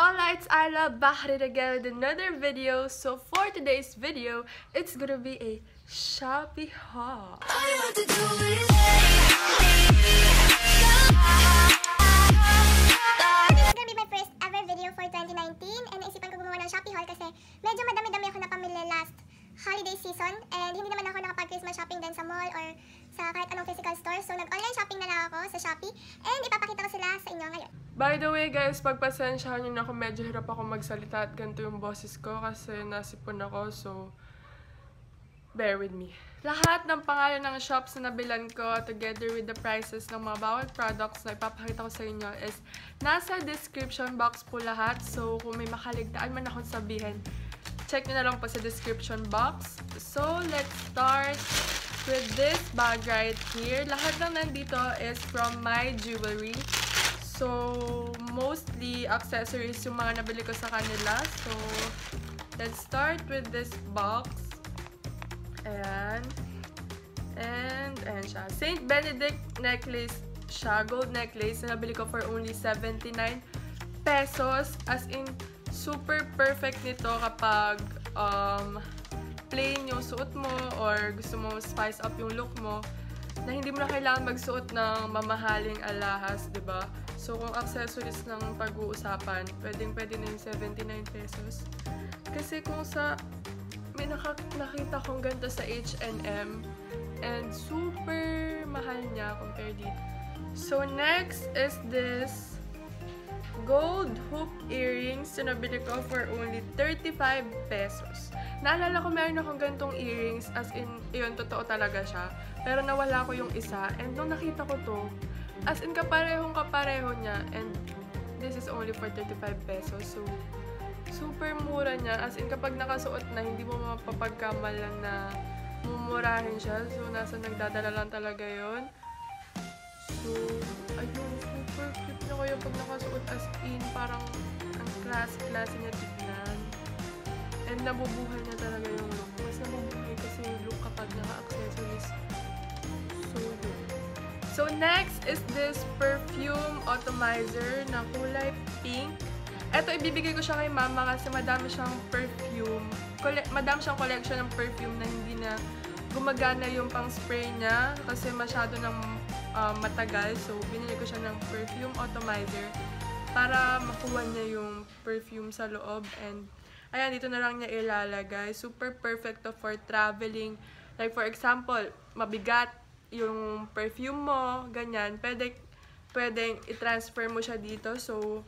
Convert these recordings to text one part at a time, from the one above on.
Hola, it's Ayla back at it again with another video. So for today's video, it's gonna be a Shopee haul. It's gonna be my first ever video for 2019 and naisipan ko gumawa ng Shopee haul kasi medyo madami-dami ako napamili last holiday season and hindi naman ako nakapag-Christmas shopping din sa mall or sa kahit anong physical store. So nag-online shopping na lang ako sa Shopee and ipapakita ko sila sa inyo ngayon. By the way guys, pagpasensyahan nyo na ako, medyo hirap ako magsalita at ganito yung boses ko kasi nasipon ako, so bear with me. Lahat ng pangalan ng shops na nabilan ko together with the prices ng mga bawat products na ipapakita ko sa inyo is nasa description box po lahat. So kung may makaligtaan man akong sabihin, check nyo na lang po sa description box. So let's start with this bag right here. Lahat ng nandito is from My Jewelry. So, mostly accessories yung mga nabili ko sa kanila. So, let's start with this box. Ayan. And siya. St. Benedict necklace siya. Gold necklace na nabili ko for only 79 pesos. As in, super perfect nito kapag plain yung suot mo or gusto mo spice up yung look mo na hindi mo na kailangan magsuot ng mamahaling alahas, diba? So, kung accessories ng pag-uusapan, pwedeng-pwede na yung 79 pesos. Kasi kung sa, may nakita kong ganito sa H&M and super mahal niya compared dito. So, next is this gold hoop earrings na nabili ko for only 35 pesos. Naalala ko meron akong ganitong earrings, as in, yun, totoo talaga siya. Pero nawala ko yung isa, and nung nakita ko to, as in kapareho niya, and this is only for 35 pesos. So, super mura niya. As in, kapag nakasuot na, hindi mo mapapagkamalan na mumurahin siya. So, nasa nagdadala lang talaga yon. So, ayun, super cute na kayo pag nakasuot, as in, parang ang classy niya tignan. And nabubuhay niya talaga yung look. Mas nabubuhay kasi yung look kapag naka-accessories. So, yun. So, next is this perfume atomizer na kulay pink. Ito, ibibigay ko siya kay mama kasi madami siyang perfume. Madami siyang collection ng perfume na hindi na gumagana yung pang-spray niya kasi masyado ng matagal. So, binili ko siya ng perfume atomizer para makuha niya yung perfume sa loob. And, ayan, dito na lang niya ilalagay. Super perfect to for traveling. Like, for example, mabigat yung perfume mo, ganyan, pwedeng i-transfer mo siya dito. So,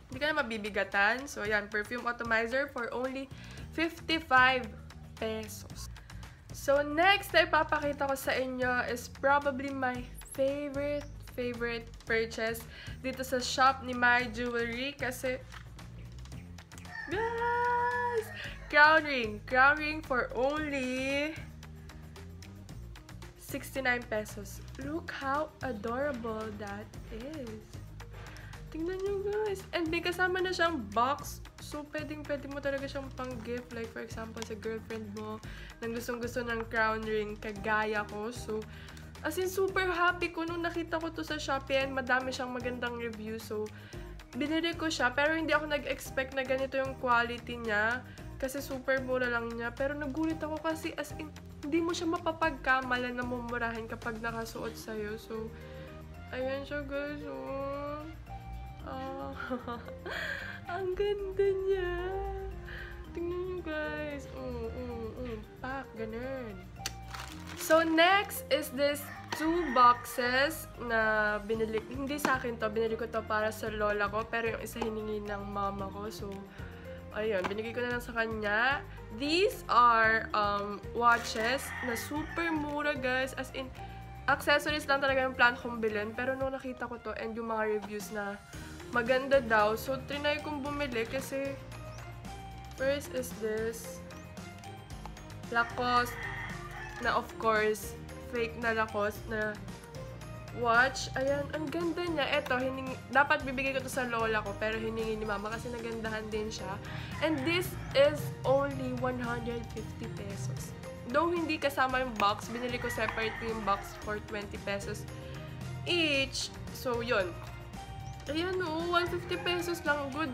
hindi ka na mabibigatan. So, ayan, perfume atomizer for only 55 pesos. So, next na ipapakita ko sa inyo is probably my favorite purchase dito sa shop ni My Jewelry kasi, guys, crown ring for only 69 pesos. Look how adorable that is. Tingnan nyo guys. And may kasama na siyang box. So, pwede mo talaga siyang pang-gift. Like, for example, sa girlfriend mo nang gustong-gusto ng crown ring, kagaya ko. So, as in, super happy ko nung nakita ko to sa Shopee and madami siyang magandang review. So, binili ko siya. Pero hindi ako nag-expect na ganito yung quality niya. Kasi super mura lang niya. Pero nagulit ako kasi as in, hindi mo siya mapapagkamalan na mumurahin kapag nakasuot sa'yo. So, ayan siya guys. Oh. Ang ganda niya. Tingnan nyo guys. Pak, ganun. So, next is this 2 boxes na binili. Hindi sa akin to. Binili ko to para sa lola ko. Pero yung isa hiningi ng mama ko. So, ayun, binigay ko na lang sa kanya. These are watches na super mura guys. As in, accessories lang talaga yung plan kong bilhin. Pero nung nakita ko to and yung mga reviews na maganda daw. So, trinay kong bumili kasi first is this Lacoste na of course, fake na Lacoste na watch. Ayan, ang ganda niya. Eto, dapat bibigay ko to sa lola ko pero hiningi ni mama kasi nagandahan din siya. And this is only 150 pesos. Though hindi kasama yung box, binili ko separately yung box for 20 pesos each. So, yun. Ayan o, 150 pesos lang. Good.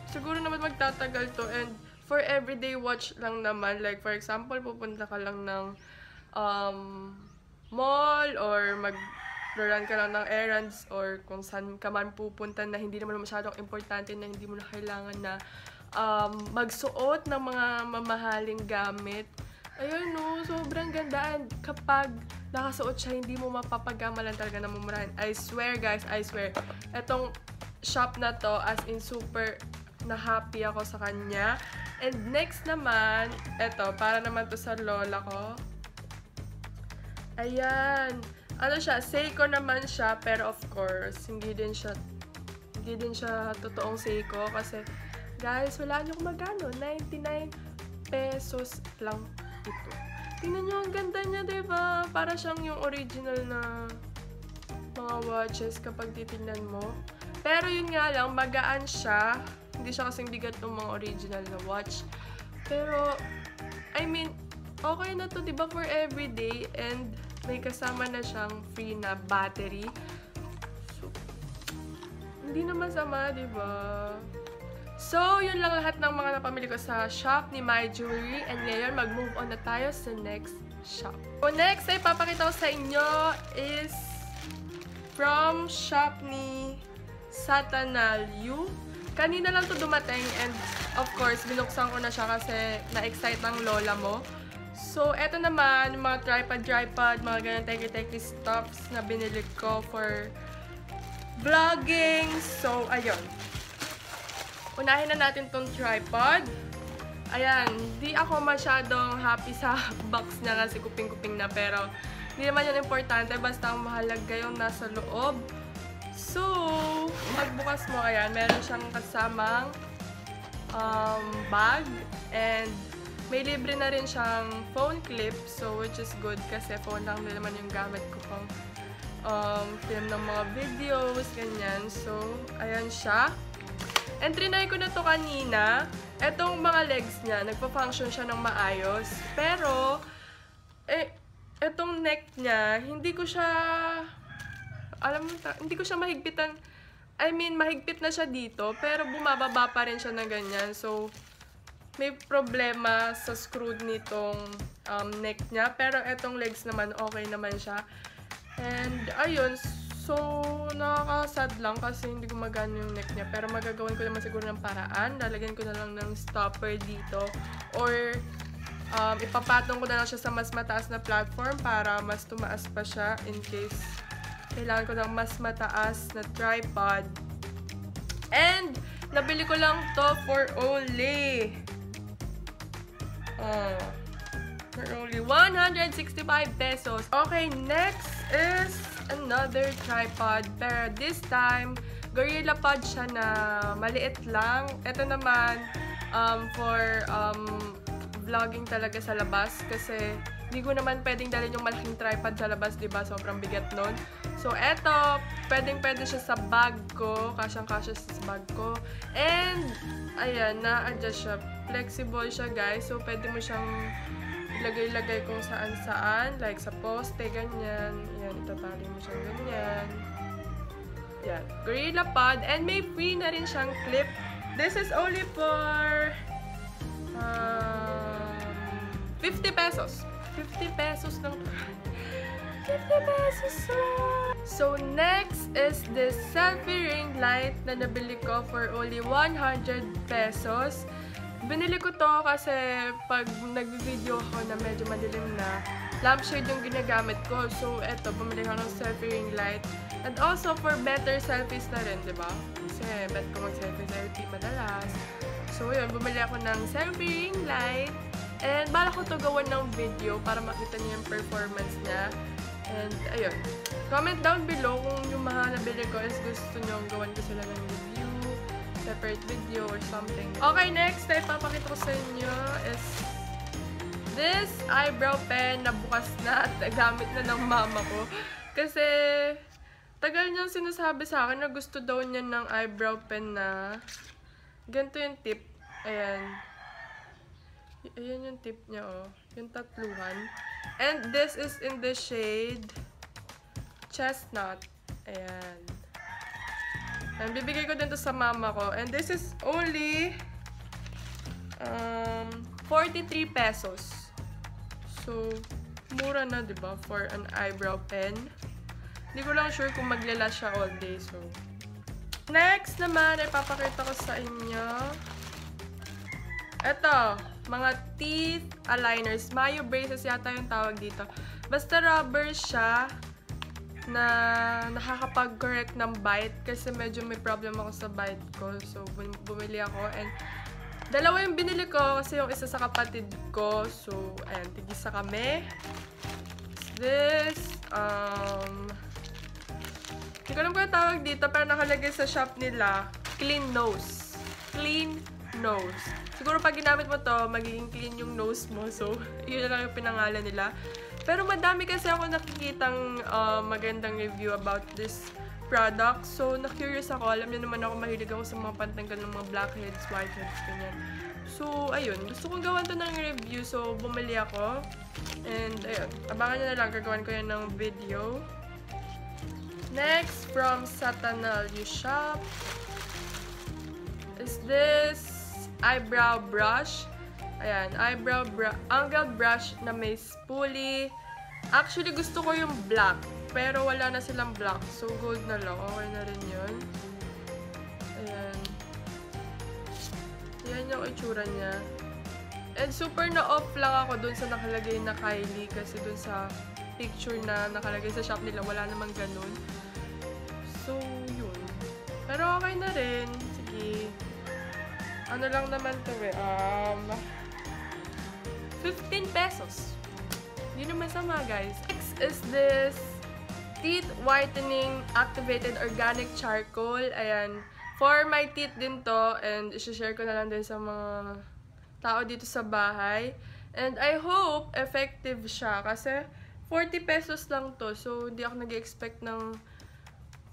Siguro naman magtatagal to. And for everyday watch lang naman. Like, for example, pupunta ka lang ng mall or mag-run ka lang ng errands or kung saan ka man pupunta na hindi naman masyadong importante na hindi mo na kailangan na magsuot ng mga mamahaling gamit. Ayun no, sobrang ganda. And kapag nakasuot siya, hindi mo mapapagamalan talaga na mumurahin. I swear guys, I swear. Etong shop na to, as in super na happy ako sa kanya. And next naman, eto, para naman to sa lola ko. Ayan. Ano siya, Seiko naman siya, pero of course, hindi din siya totoong Seiko kasi guys, wala nyo kung magkano, 99 pesos lang ito. Tingnan nyo, ang ganda niya, diba? Para siyang yung original na mga watches kapag titignan mo. Pero yun nga lang, magaan siya. Hindi siya kasing bigat ng mga original na watch. Pero, I mean, okay na to, diba, for everyday. And may kasama na siyang free na battery. So, hindi na masama, diba? So, yun lang lahat ng mga napamili ko sa shop ni My Jewelry. And ngayon, mag-move on na tayo sa next shop. So, next ay papakita ko sa inyo is from shop ni Satanalyu. Kanina lang to dumating and of course, binuksan ko na siya kasi na-excite ng lola mo. So, eto naman, yung mga tripod, mga ganyan teki-teki stuffs na binili ko for vlogging. So, ayun. Unahin na natin tong tripod. Ayan, di ako masyadong happy sa box niya kasi kuping-kuping na. Pero, hindi naman yun importante. Basta ang mahalaga yung nasa loob. So, pagbukas mo, ayan, meron siyang kasamang bag. And, may libre na rin siyang phone clip. So, which is good kasi phone lang din naman yung gamit ko pang film ng mga videos, ganyan. So, ayan siya. And trinay ko na to kanina. Etong mga legs niya, nagpa-function siya ng maayos. Pero, etong neck niya, hindi ko siya mahigpitan. I mean, mahigpit na siya dito, pero bumababa pa rin siya na ganyan. So, may problema sa screw nitong neck niya. Pero etong legs naman, okay naman siya. And, ayun. So, nakaka-sad lang kasi hindi gumagana yung neck niya. Pero magagawin ko naman siguro ng paraan. Lalagyan ko na lang ng stopper dito. Or, ipapatong ko na lang siya sa mas mataas na platform para mas tumaas pa siya in case kailangan ko ng mas mataas na tripod. And, nabili ko lang to for only 165 pesos. Okay, next is another tripod. Pero this time, Gorilla Pod siya na maliit lang. Ito naman, for vlogging talaga sa labas. Kasi, hindi ko naman pwedeng dalhin yung malaking tripod sa labas, diba? Sobrang bigat nun. So, eto, pwede siya sa bag ko. Kasyang-kasya sa bag ko. And, ayan, na-adjust siya. Flexible siya, guys. So, pwede mo siyang ilagay-lagay kung saan-saan. Like, sa poste, ganyan. Ayan, itatali mo siya ganyan. Ayan, Gorilla Pod. And may free na rin siyang clip. This is only for 50 pesos. 50 pesos lang. 50 pesos lang. So, next is this selfie ring light na nabili ko for only 100 pesos. Binili ko to kasi pag nag-video ako na medyo madilim na, lampshade yung ginagamit ko. So, eto, bumili ko ng selfie ring light. And also, for better selfies na rin, diba? Kasi, bet ko mag-selfie madalas. So, yun, bumili ako ng selfie ring light. And, bala ko to gawin ng video para makita niyo yung performance niya. And, ayun. Comment down below kung yung mga nabili ko is gusto nyo gawin ko sila ng review, separate video, or something. Okay, next na ipapakita ko sa inyo is this eyebrow pen na bukas na at nagamit na ng mama ko. Kasi, tagal niyang sinasabi sa akin na gusto daw niya ng eyebrow pen na ganito yung tip. Ayan. Ayan yung tip niya, oh. Yung tatluhan. And this is in the shade Chestnut. Ayan. And bibigay ko din to sa mama ko. And this is only 43 pesos. So, mura na, diba? For an eyebrow pen. Hindi ko lang sure kung maglalas siya all day. So, next naman, ay papakita ko sa inyo. Ito, mga teeth aligners. Mayo braces yata yung tawag dito. Basta rubber siya na nakakapag-correct ng bite kasi medyo may problem ako sa bite ko. So, bumili ako. And dalawa yung binili ko kasi yung isa sa kapatid ko. So, ayan, tigisa kami. This, hindi ko alam kung tawag dito, pero nakalagay sa shop nila, clean nose. Clean nose. Siguro pag ginamit mo to, magiging clean yung nose mo. So, yun na lang yung pinangalan nila. Pero madami kasi ako nakikitang magandang review about this product. So, na-curious ako. Alam niyo naman ako, mahilig ako sa mga pantanggal ng mga blackheads, whiteheads, ganyan. So, ayun. Gusto kong gawan to ng review. So, bumili ako. And, ayun. Abangan nyo na lang. Gagawin ko yan ng video. Next, from Satanalio Shop, is this eyebrow brush. Ayan, angle brush na may spoolie. Actually, gusto ko yung black. Pero wala na silang black. So, gold na lang. Okay na rin yun. Ayan. Ayan yung itsura niya. And super na-off lang ako dun sa nakalagay na Kylie. Kasi dun sa picture na nakalagay sa shop nila, wala namang ganun. So, yun. Pero okay na rin. Sige. Ano lang naman to eh. 15 pesos. Hindi naman sama, guys. Next is this teeth whitening activated organic charcoal. Ayan. For my teeth din to. And isi-share ko na lang din sa mga tao dito sa bahay. And I hope effective siya. Kasi 40 pesos lang to. So, hindi ako nag-expect ng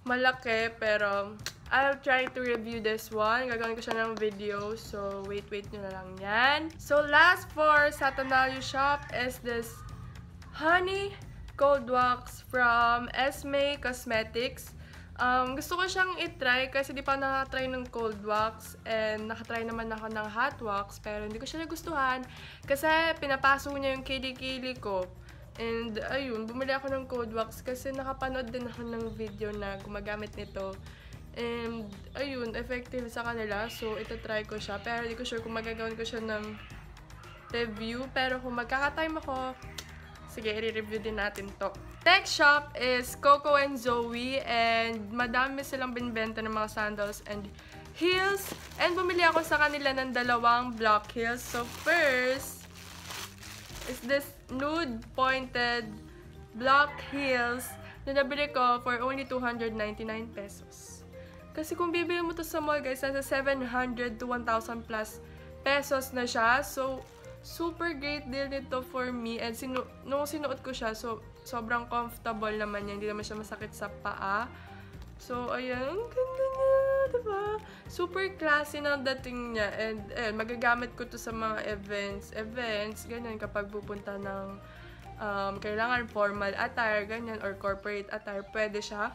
malaki. Pero, I'll try to review this one. Gagawin ko siya ng video. So, wait nyo na lang yan. So, last for Satanalio Shop is this Honey Cold Wax from Esme Cosmetics. Gusto ko siyang itry kasi di pa nakatry ng cold wax. And nakatry naman ako ng hot wax. Pero hindi ko siya nagustuhan. Kasi pinapaso niya yung kilikili ko. And ayun, bumili ako ng cold wax kasi nakapanood din ako ng video na gumagamit nito. And, ayun, effective sa kanila. So, ito-try ko siya. Pero, hindi ko sure kung magagawin ko siya ng review. Pero, kung magkaka-time ako, sige, i-review din natin to. Next shop is Coco and Zoe. And, madami silang binibenta ng mga sandals and heels. And, bumili ako sa kanila ng dalawang block heels. So, first is this nude pointed block heels na nabili ko for only 299 pesos. Kasi kung bibili mo to sa mall, guys, nasa 700 to 1,000 plus pesos na siya. So, super great deal nito for me. And nung sinuot ko siya, so, sobrang comfortable naman niya. Hindi naman siya masakit sa paa. So, ayan. Ang ganda niya, diba? Super classy na dating niya. And, magagamit ko to sa mga events, ganyan, kapag pupunta ng kailangan formal attire, ganyan, or corporate attire, pwede siya.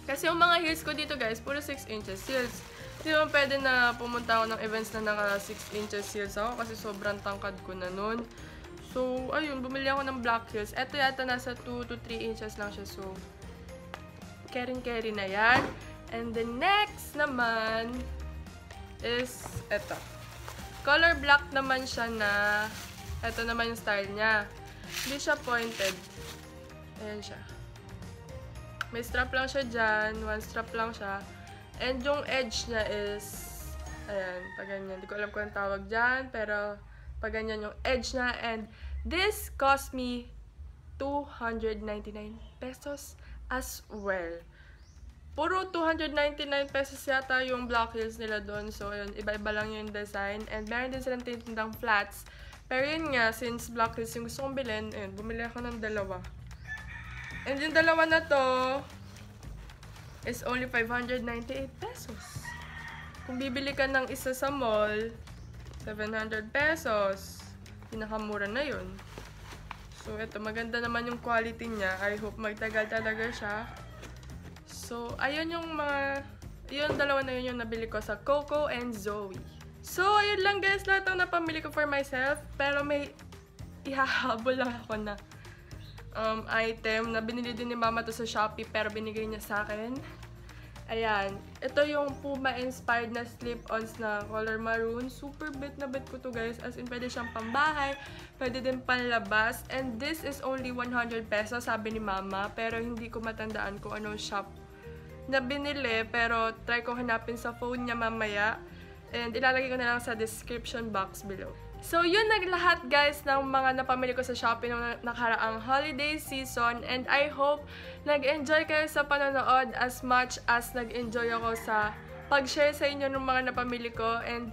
Kasi yung mga heels ko dito, guys, puro 6 inches heels. Hindi naman pwede na pumunta ako ng events na naka 6 inches heels ako kasi sobrang tangkad ko na nun. So, ayun, bumili ako ng black heels. Ito yata nasa 2 to 3 inches lang siya. So, carry na yan. And the next naman is ito. Color black naman siya na ito naman yung style niya. Hindi siya pointed. Ayan siya. May strap lang siya dyan. One strap lang siya. And yung edge niya is, ayan, pag ganyan. Hindi ko alam kung ang tawag dyan, pero pag ganyan yung edge niya. And this cost me 299 pesos as well. Puro 299 pesos yata yung black heels nila doon. So, ayun, iba-iba lang yung design. And meron din silang tinitindang flats. Pero yun nga, since black heels yung gusto kong bilhin, ayun, bumili ako ng dalawa. And yung dalawa na to is only 598 pesos. Kung bibili ka ng isa sa mall, 700 pesos. Pinakamura na yun. So, ito, maganda naman yung quality niya. I hope magtagal talaga siya. So, ayun yung mga Yung dalawa na yun yung nabili ko sa Coco and Zoe. So, ayun lang guys, lahat ng napamili ko for myself. Pero may ihahabol lang ako na item na binili din ni Mama to sa Shopee pero binigay niya sa akin. Ayan. Ito yung Puma-inspired na slip-ons na color maroon. Super bet na bet ko to guys. As in, pwede siyang pambahay. Pwede din panlabas. And this is only 100 pesos, sabi ni Mama. Pero hindi ko matandaan kung anong shop na binili. Pero try ko hanapin sa phone niya mamaya. And ilalagay ko na lang sa description box below. So, yun naglahat guys ng mga napamili ko sa Shopee ng nakaraang holiday season. And I hope nag-enjoy kayo sa panonood as much as nag-enjoy ako sa pag-share sa inyo ng mga napamili ko. And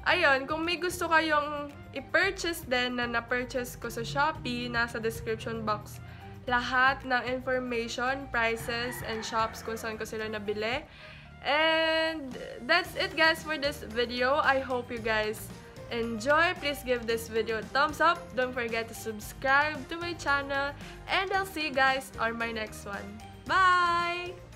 ayun, kung may gusto kayong i-purchase din na na-purchase ko sa Shopee, nasa description box lahat ng information, prices, and shops kung saan ko sila nabili. And that's it guys for this video. I hope you guys enjoy. Please give this video a thumbs up. Don't forget to subscribe to my channel. And I'll see you guys on my next one. Bye!